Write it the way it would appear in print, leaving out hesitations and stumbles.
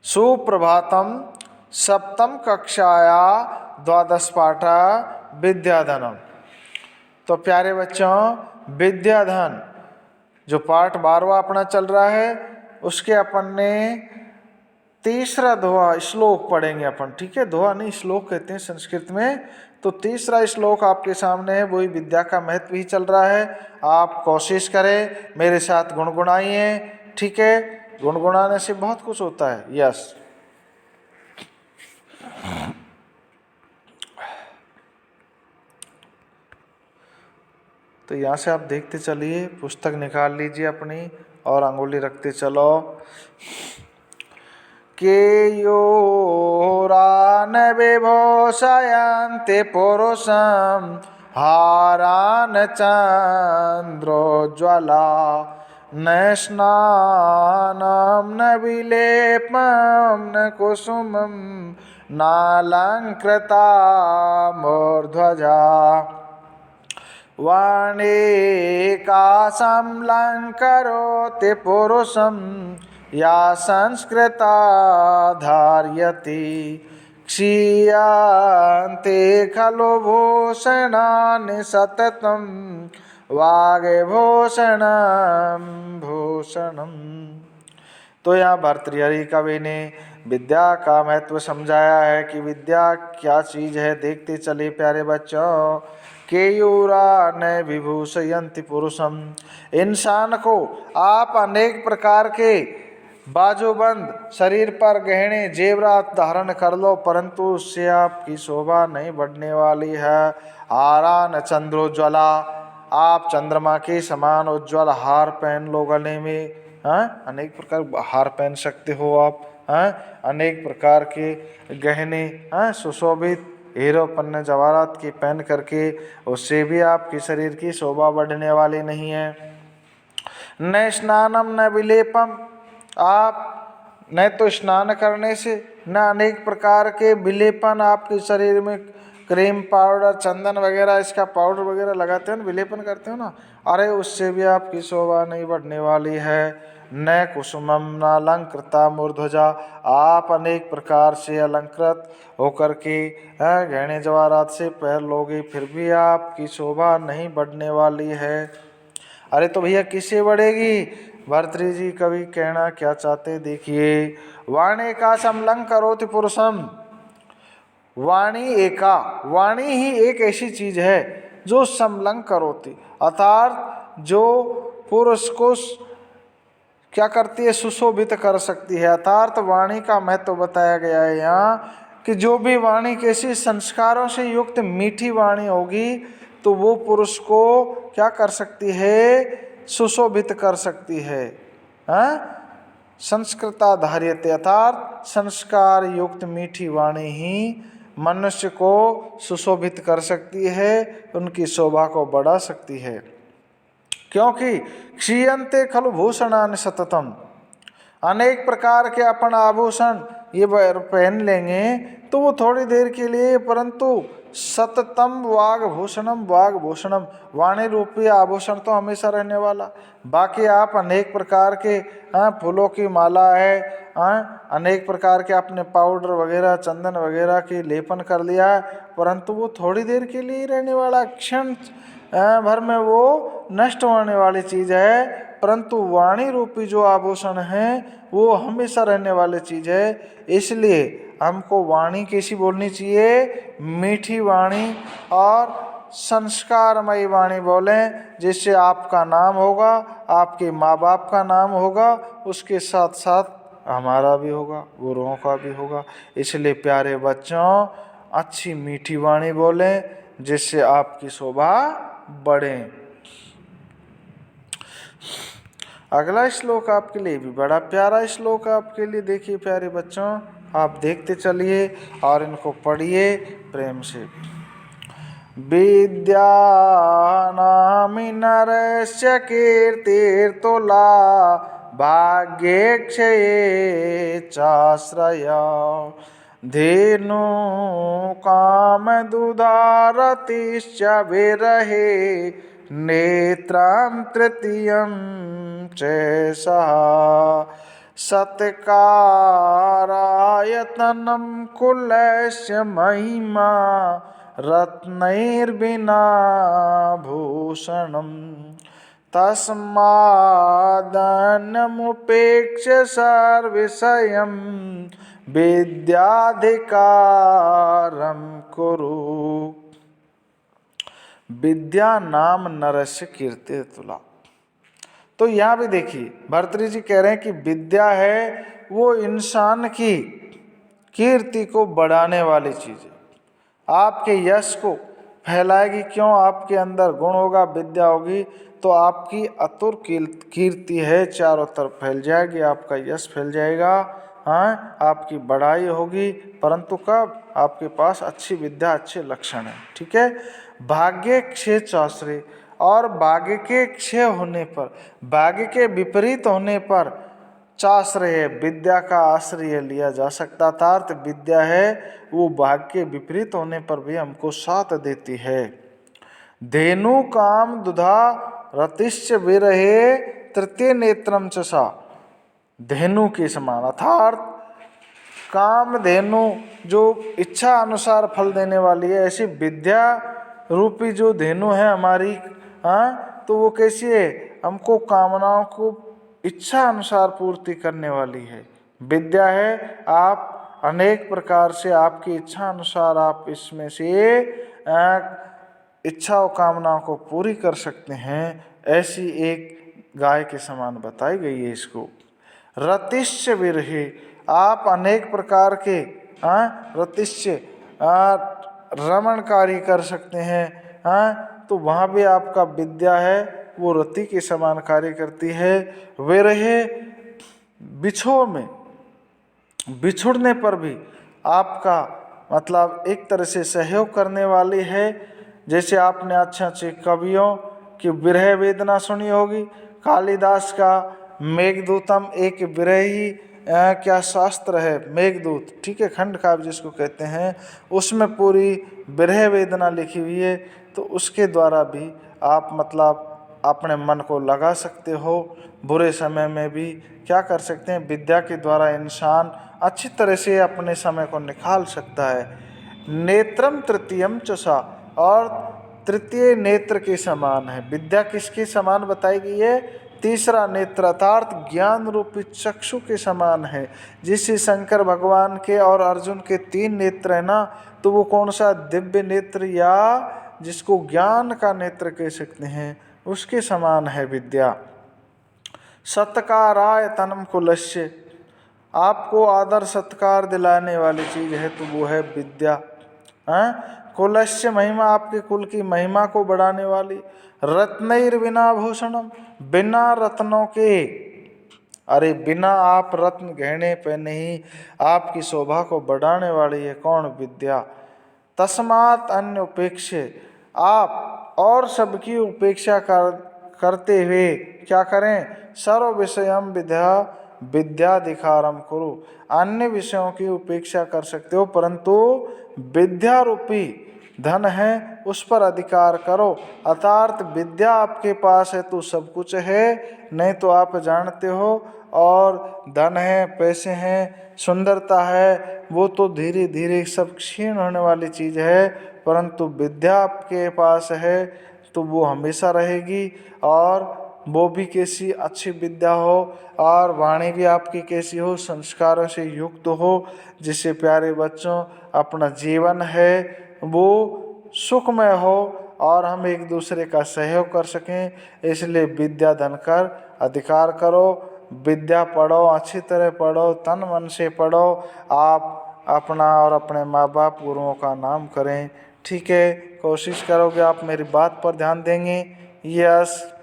सुप्रभातम सप्तम कक्षाया द्वादश पाठा विद्याधनम। तो प्यारे बच्चों, विद्याधन जो पाठ 12वां अपना चल रहा है, उसके अपन ने तीसरा दोहा श्लोक पढ़ेंगे अपन। ठीक है, दोहा नहीं श्लोक कहते हैं संस्कृत में। तो तीसरा श्लोक आपके सामने है, वही विद्या का महत्व ही चल रहा है। आप कोशिश करें, मेरे साथ गुनगुनाइए। ठीक है, गुनगुनाने से बहुत कुछ होता है। यस, तो यहाँ से आप देखते चलिए, पुस्तक निकाल लीजिए अपनी और अंगुली रखते चलो। केयोरान विभूषयन्ति पुरुषं हारान् चन्द्रोज्ज्वला न स्नानं न विलेपं न कुसुमं नालङ्कृता मूर्ध्वजा वाणिकासंलङ्करोति पुरुषं या संस्कृता धार्यति क्षीयन्ते खलु भूषणानि सततं वाग्भूषणं भूषणम्। तो यहाँ भर्तृहरि कवि ने विद्या का महत्व समझाया है कि विद्या क्या चीज है। देखते चले प्यारे बच्चों। केयूरान विभूषयन्ति पुरुषम, इंसान को आप अनेक प्रकार के बाजूबंद, शरीर पर गहने जेवरात धारण कर लो, परंतु उससे आपकी शोभा नहीं बढ़ने वाली है। हारान चंद्रोज्ज्वला, आप चंद्रमा के समान उज्ज्वल हार पहन लो गले में। अनेक प्रकार हार पहन सकते हो आप। अनेक प्रकार के गहने सुशोभित हीरो पन्ने जवाहरात की पहन करके, उससे भी आपके शरीर की शोभा बढ़ने वाली नहीं है। न स्नानम न विलेपम, आप न तो स्नान करने से, न अनेक प्रकार के विलेपन, आपके शरीर में क्रीम पाउडर चंदन वगैरह इसका पाउडर वगैरह लगाते हो ना, विलेपन करते हो ना, अरे उससे भी आपकी शोभा नहीं बढ़ने वाली है। न कुसुमम न अलंकृता मूर्ध्वजा, आप अनेक प्रकार से अलंकृत होकर के गहने जवाहरात से पहन लोगे, फिर भी आपकी शोभा नहीं बढ़ने वाली है। अरे तो भैया किससे बढ़ेगी? भर्तृहरि जी कवि कहना क्या चाहते देखिए। वाणी का समलंग करोति पुरुषम, वाणी एका, वाणी ही एक ऐसी चीज है जो समलंग करोति, अर्थात जो पुरुष को क्या करती है, सुशोभित कर सकती है। अर्थात वाणी का महत्व बताया गया है यहाँ कि जो भी वाणी कैसी संस्कारों से युक्त मीठी वाणी होगी, तो वो पुरुष को क्या कर सकती है, सुशोभित कर सकती है। संस्कृता धार्यते, अर्थात संस्कार युक्त मीठी वाणी ही मनुष्य को सुशोभित कर सकती है, उनकी शोभा को बढ़ा सकती है। क्योंकि क्षीयन्ते खलु भूषणानि सततम, अनेक प्रकार के अपन आभूषण ये पहन लेंगे तो वो थोड़ी देर के लिए, परंतु सततम वाग्भूषणम, वाग्भूषणम वाणी रूपी आभूषण तो हमेशा रहने वाला। बाकी आप अनेक प्रकार के फूलों की माला है, अनेक प्रकार के आपने पाउडर वगैरह चंदन वगैरह की लेपन कर लिया, परंतु वो थोड़ी देर के लिए ही रहने वाला, क्षण भर में वो नष्ट होने वाली चीज है। परंतु वाणी रूपी जो आभूषण है वो हमेशा रहने वाली चीज है। इसलिए हमको वाणी कैसी बोलनी चाहिए, मीठी वाणी और संस्कारमयी वाणी बोलें, जिससे आपका नाम होगा, आपके माँ बाप का नाम होगा, उसके साथ साथ हमारा भी होगा, गुरुओं का भी होगा। इसलिए प्यारे बच्चों, अच्छी मीठी वाणी बोलें जिससे आपकी शोभा बढ़े। अगला श्लोक आपके लिए भी बड़ा प्यारा श्लोक आपके लिए। देखिए प्यारे बच्चों, आप देखते चलिए और इनको पढ़िए प्रेम से। विद्यानामि नरस्य कीर्तिर्तुला भाग्ये क्षये चाश्रया धेनु कामदुदारतिश्च विरहे नेत्रं तृतीयं च सः सत्कारायतनं कुलस्य महिमा रत्नैर्विना भूषणम् तस्मादन्यमुपेक्ष्य सर्वविषयं विद्याधिकारं कुरु। विद्या नाम नरस्य कीर्ति तुला। तो यहाँ भी देखिए भर्तृहरि जी कह रहे हैं कि विद्या है वो इंसान की कीर्ति को बढ़ाने वाली चीज़ है, आपके यश को फैलाएगी। क्यों? आपके अंदर गुण होगा, विद्या होगी तो आपकी अतुर कीर्ति है चारों तरफ फैल जाएगी, आपका यश फैल जाएगा, हाँ, आपकी बढ़ाई होगी। परंतु कब? आपके पास अच्छी विद्या, अच्छे लक्षण है। ठीक है। भाग्य क्षय चाश्रय, और भाग्य के क्षय होने पर, भाग्य के विपरीत होने पर चाश्रय, विद्या का आश्रय लिया जा सकता था। अर्थ विद्या है वो भाग्य के विपरीत होने पर भी हमको साथ देती है। धेनु काम दुधा रतिश्च विरहे तृतीय नेत्रम च सा। धेनु के समान, अर्थात काम धेनु जो इच्छा अनुसार फल देने वाली है, ऐसी विद्या रूपी जो धेनु है हमारी, हाँ, तो वो कैसी है? हमको कामनाओं को इच्छा अनुसार पूर्ति करने वाली है। विद्या है आप अनेक प्रकार से आपकी इच्छा अनुसार आप इसमें से इच्छा और कामनाओं को पूरी कर सकते हैं। ऐसी एक गाय के समान बताई गई है इसको। रतिश्च विरहे, आप अनेक प्रकार के रतिश्च रमण कार्य कर सकते हैं, तो वहाँ भी आपका विद्या है वो रति के समान कार्य करती है। विरहे, बिछोह में, बिछुड़ने पर भी आपका मतलब एक तरह से सहयोग करने वाली है। जैसे आपने अच्छे अच्छे कवियों की विरह वेदना सुनी होगी। कालिदास का मेघदूतम एक विरही क्या शास्त्र है, मेघदूत, ठीक है, खंड काव्य जिसको कहते हैं, उसमें पूरी विरह वेदना लिखी हुई है। तो उसके द्वारा भी आप मतलब अपने मन को लगा सकते हो। बुरे समय में भी क्या कर सकते हैं? विद्या के द्वारा इंसान अच्छी तरह से अपने समय को निकाल सकता है। नेत्रम तृतीयम च सा, और तृतीय नेत्र के समान है। विद्या किसके समान बताई गई है? तीसरा नेत्र, अर्थात ज्ञान रूपी चक्षु के समान है। जिससे शंकर भगवान के और अर्जुन के 3 नेत्र है ना, तो वो कौन सा? दिव्य नेत्र, या जिसको ज्ञान का नेत्र कह सकते हैं, उसके समान है विद्या। सत्कारायतनम कुलस्य, आपको आदर सत्कार दिलाने वाली चीज है तो वो है विद्या। कुलस्य महिमा, आपके कुल की महिमा को बढ़ाने वाली। रत्नैर्विना भूषणम, बिना रत्नों के, अरे बिना आप रत्न गहने पहने ही आपकी शोभा को बढ़ाने वाली है कौन? विद्या। तस्मात् अन्य उपेक्षे, आप और सबकी उपेक्षा करते हुए क्या करें? सर्व विषयम विद्याधिकारम कुरु, अन्य विषयों की उपेक्षा कर सकते हो परंतु विद्या रूपी धन है उस पर अधिकार करो। अर्थात विद्या आपके पास है तो सब कुछ है, नहीं तो आप जानते हो, और धन है, पैसे हैं, सुंदरता है, वो तो धीरे धीरे सब क्षीण होने वाली चीज़ है। परंतु विद्या आपके पास है तो वो हमेशा रहेगी। और वो भी कैसी? अच्छी विद्या हो, और वाणी भी आपकी कैसी हो? संस्कारों से युक्त हो, जिससे प्यारे बच्चों अपना जीवन है वो सुखमय हो और हम एक दूसरे का सहयोग कर सकें। इसलिए विद्या धन कर अधिकार करो, विद्या पढ़ो, अच्छी तरह पढ़ो, तन मन से पढ़ो। आप अपना और अपने माँ बाप गुरुओं का नाम करें। ठीक है, कोशिश करोगे आप मेरी बात पर ध्यान देंगे। यस।